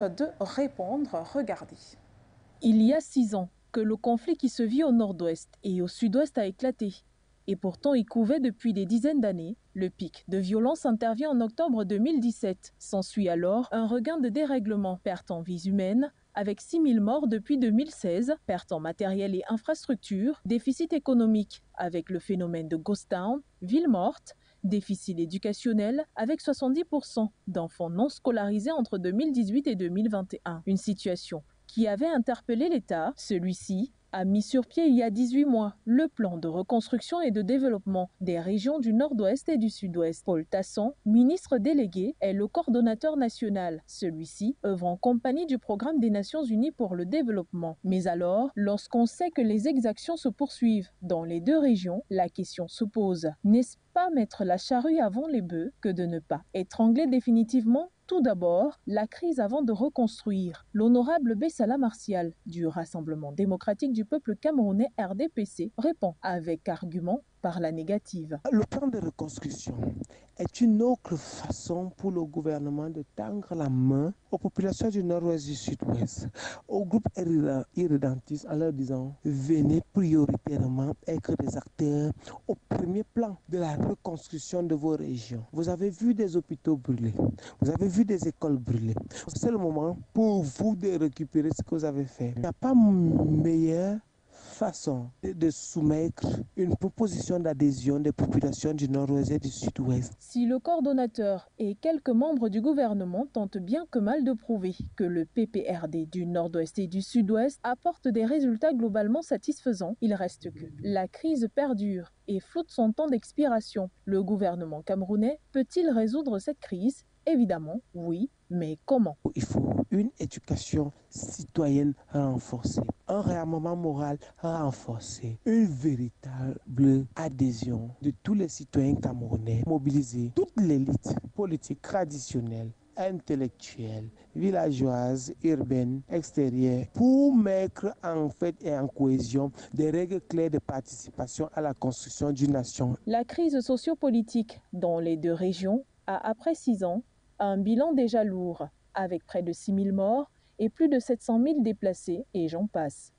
de répondre. Regardez. Il y a 6 ans que le conflit qui se vit au nord-ouest et au sud-ouest a éclaté. Et pourtant, il couvait depuis des dizaines d'années. Le pic de violence intervient en octobre 2017. S'ensuit alors un regain de dérèglement, perte en vies humaines, avec 6000 morts depuis 2016, perte en matériel et infrastructures, déficit économique avec le phénomène de Ghost Town, ville morte, déficit éducationnel avec 70% d'enfants non scolarisés entre 2018 et 2021. Une situation qui avait interpellé l'État. Celui-ci a mis sur pied il y a 18 mois le plan de reconstruction et de développement des régions du Nord-Ouest et du Sud-Ouest. Paul Tasson, ministre délégué, est le coordonnateur national. Celui-ci œuvre en compagnie du Programme des Nations Unies pour le développement. Mais alors, lorsqu'on sait que les exactions se poursuivent dans les deux régions, la question se pose. N'est-ce pas mettre la charrue avant les bœufs que de ne pas étrangler définitivement? Tout d'abord, la crise avant de reconstruire. L'honorable Bessala Martial du Rassemblement démocratique du peuple camerounais RDPC répond avec argument par la négative. Le plan de reconstruction est une autre façon pour le gouvernement de tendre la main aux populations du nord-ouest et du sud-ouest, aux groupes irrédentistes en leur disant venez prioritairement être des acteurs au premier plan de la reconstruction de vos régions. Vous avez vu des hôpitaux brûlés, vous avez vu des écoles brûlées. C'est le moment pour vous de récupérer ce que vous avez fait. Il n'y a pas meilleur façon de soumettre une proposition d'adhésion des populations du nord-ouest et du sud-ouest. Si le coordonnateur et quelques membres du gouvernement tentent bien que mal de prouver que le PPRD du nord-ouest et du sud-ouest apporte des résultats globalement satisfaisants, il reste que la crise perdure et floute son temps d'expiration. Le gouvernement camerounais peut-il résoudre cette crise? Évidemment, oui, mais comment? Il faut une éducation citoyenne renforcée, un réarmement moral renforcé, une véritable adhésion de tous les citoyens camerounais, mobiliser toute l'élite politique traditionnelle, intellectuelle, villageoise, urbaine, extérieure, pour mettre en fait et en cohésion des règles claires de participation à la construction d'une nation. La crise sociopolitique dans les deux régions a, après 6 ans, un bilan déjà lourd, avec près de 6000 morts et plus de 700 000 déplacés, et j'en passe.